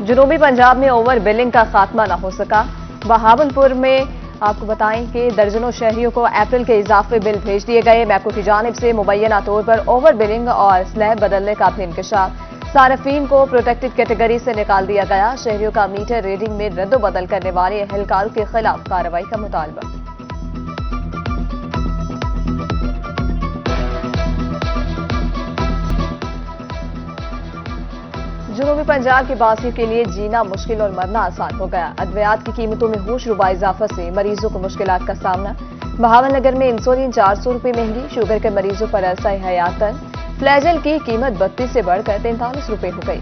जनूबी पंजाब में over billing का खात्मा न हो सका। बहावलपुर में आपको बताएं कि दर्जनों शहरियों को अप्रैल के इजाफे बिल भेज दिए गए। मैको की जानिब से मुबैना तौर पर ओवर बिलिंग और स्लैब बदलने का भी इंकशाफ। सार्फिन को प्रोटेक्टेड कैटेगरी से निकाल दिया गया। शहरियों का मीटर रीडिंग में रद्दोबदल करने वाले एहलकारों के खिलाफ कार्रवाई का मुतालबा। जनूबी पंजाब के बासियों के लिए जीना मुश्किल और मरना आसान हो गया। अद्वियात की कीमतों में होशरुबा इजाफा से मरीजों को मुश्किलात का सामना। बहावलनगर में इंसुलिन 400 रुपये महंगी। शुगर के मरीजों पर अरसा हयात तन। फ्लैजल की कीमत 32 से बढ़कर 43 रुपये हो गई।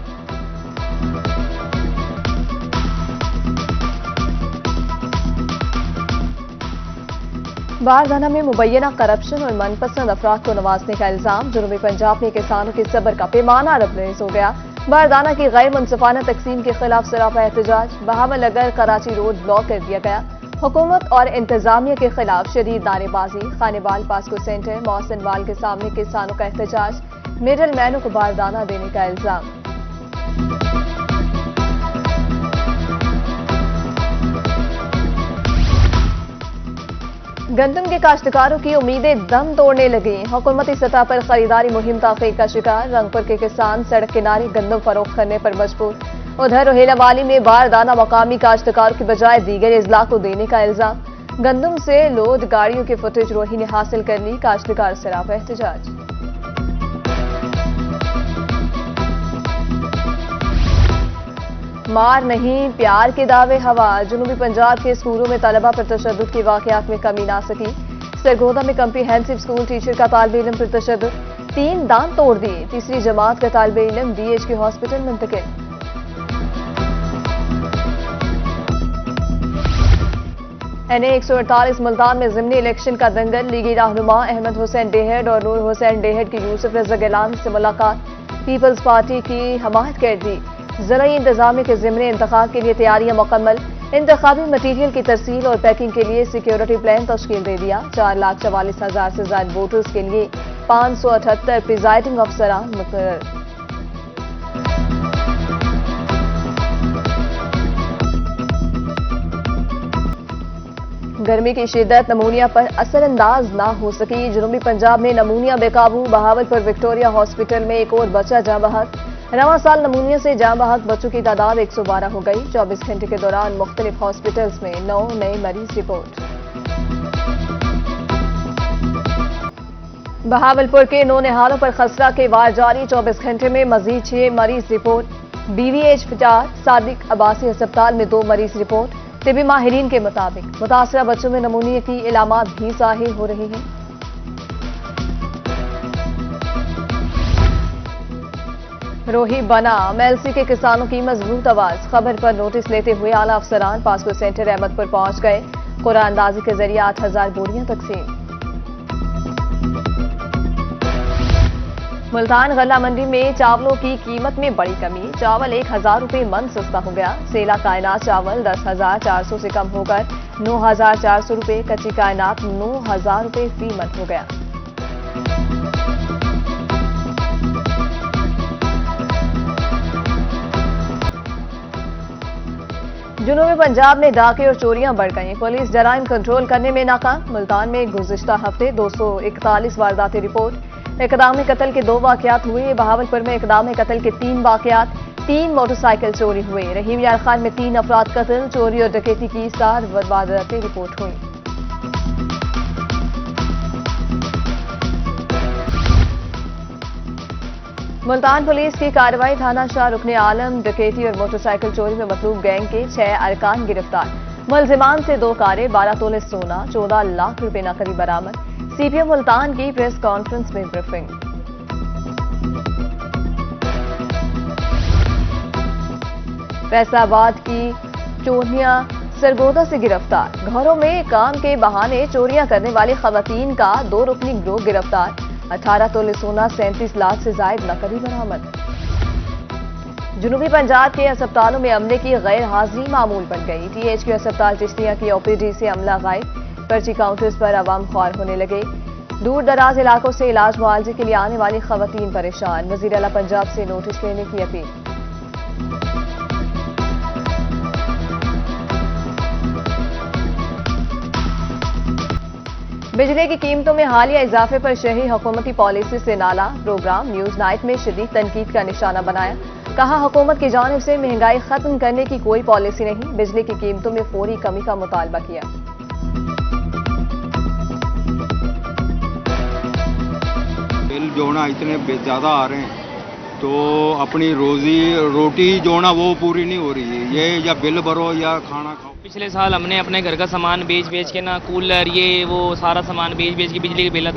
बारदाना में मुबैना करप्शन और मनपसंद अफराद को नवाजने का इल्जाम। जनूबी पंजाब में किसानों के सब्र का पैमाना लबरेज हो गया। बारदाना की गैर मुनसिफाना तकसीम के खिलाफ सरापा एहतजाज। बहावलनगर कराची रोड ब्लॉक कर दिया गया। हुकूमत और इंतजामिया के खिलाफ शदीद नारेबाजी। खानेवाल पास्को सेंटर मोहसिन वाल के सामने किसानों का एहतजाज। मिडल मैनों को बारदाना देने का इल्जाम। गंदम के काश्तकारों की उम्मीदें दम तोड़ने लगी। हुकूमती सतह पर खरीदारी मुहिम ताखीर का शिकार। रंगपुर के किसान सड़क किनारे गंदम फरोख्त करने पर मजबूर। उधर रोहेलावाली में बारदाना मकामी काश्तकारों की बजाय दीगर अजला को देने का इल्जाम। गंदम से लोड गाड़ियों की फुटेज रोही ने हासिल कर ली। काश्तकार सरापा एहतजाज। मार नहीं प्यार के दावे हवा। जनूबी पंजाब के स्कूलों में तलबा पर तशद्दुद के वाकयात में कमी ना सकी। सरगोदा में कम्प्रीहेंसिव स्कूल टीचर का तालिब इल्म पर तशद्दुद। 3 दांत तोड़ दिए। तीसरी जमात का तालिब इल्म DH के हॉस्पिटल मुंतकिल। NA 148 मुल्तान में ज़िमनी इलेक्शन का दंगल। लीगी रहनुमा अहमद हुसैन डेहड और नूर हुसैन डेहड की यूसुफ रज़ा गिलानी से मुलाकात। पीपल्स पार्टी की हमायत कर दी। ज़राई इंतजामिया के ज़िमनी इंतखाब के लिए तैयारियां मुकम्मल। इंतखाबी मटीरियल की तरसील और पैकिंग के लिए सिक्योरिटी प्लान तश्कील दे दिया। 4,44,000 से ज्यादा वोटर्स के लिए 578 प्रिजाइडिंग अफसरान मुकर्रर। गर्मी की शिद्दत नमूनिया पर असरअंदाज ना हो सकी। जनूबी पंजाब में नमूनिया बेकाबू। बहावलपुर विक्टोरिया हॉस्पिटल में एक और बच्चा जाँ बहक। रवां साल नमूनिया से जाँ बहक बच्चों की तादाद 112 हो गई। 24 घंटे के दौरान मुख्तलिफ हॉस्पिटल्स में 9 नए मरीज रिपोर्ट। बहावलपुर के 9 निहालों पर खसरा के वार जारी। 24 घंटे में मजीद 6 मरीज report. BVH fitter Sadiq Abbasi अस्पताल में 2 मरीज रिपोर्ट। तिबी माहिरीन के मुताबिक मुतासरा बच्चों में नमूनिया की इलामात भी ज़ाहिर हो रही हैं। रोही बना MLC के किसानों की मजबूत आवाज। खबर पर नोटिस लेते हुए आला अफसरान पास्को सेंटर अहमदपुर पहुंच गए। कुरान अंदाजी के जरिए 8,000 बोरियां तकसीम। मुल्तान गल्ला मंडी में चावलों की कीमत में बड़ी कमी। चावल 1,000 रुपये मन सस्ता हो गया। सेला कायनात चावल 10,400 से कम होकर 9,400 रुपये। कच्ची कायनात 9,000 रुपये फी मन हो गया। जनूबी पंजाब में डाके और चोरियां बढ़ गई। पुलिस जराइम कंट्रोल करने में नाकाम। मुल्तान में गुज़िश्ता हफ्ते 241 वारदातें रिपोर्ट। इक़दाम कत्ल के 2 वाक़यात हुए। बहावलपुर में इक़दाम कत्ल के 3 वाक़यात। 3 मोटरसाइकिल चोरी हुए। रहीम यार खान में 3 अफराद कत्ल। चोरी और डकैती की 7 वारदातें रिपोर्ट हुई। मुल्तान पुलिस की कार्रवाई। थाना शाह रुकने आलम डकैती और मोटरसाइकिल चोरी में मतलूब गैंग के 6 अरकान गिरफ्तार। मुलजिमान से 2 कारें, 12 तोले सोना, 14 लाख रुपए नकदी बरामद। CPO मुल्तान की प्रेस कॉन्फ्रेंस में ब्रीफिंग। फैसलाबाद की चोरियां सरगोदा से गिरफ्तार। घरों में काम के बहाने चोरियां करने वाली खवातीन का 2 रुकनी गिरोह गिरफ्तार। 18 तोले सोना, 37 लाख से जायद नकदी बरामद। जनूबी पंजाब के अस्पतालों में अमले की गैर हाजिरी मामूल बन गई। THQ अस्पताल चिश्तिया की OPD से अमला गायब। पर्ची काउंटर्स पर आवाम ख्वार होने लगे। दूर दराज इलाकों से इलाज मुआवजे के लिए आने वाली खवातीन परेशान। वजीर आला पंजाब से नोटिस लेने की अपील। बिजली की कीमतों में हालिया इजाफे पर शहरी हुकूमती पॉलिसी से नाला। प्रोग्राम न्यूज नाइट में शदीद तनकीद का निशाना बनाया। कहा, हुकूमत की जानिब से महंगाई खत्म करने की कोई पॉलिसी नहीं, बिजली की कीमतों में फौरी कमी का मुतालबा किया। बिल जो ना इतने ज़्यादा आ रहे हैं तो अपनी रोटी जो ना वो पूरी नहीं हो रही है। ये या बिल भरो या खाना खाओ। पिछले साल हमने अपने घर का सामान बेच के ना, कूलर ये वो सारा सामान बेच के बिजली के बिल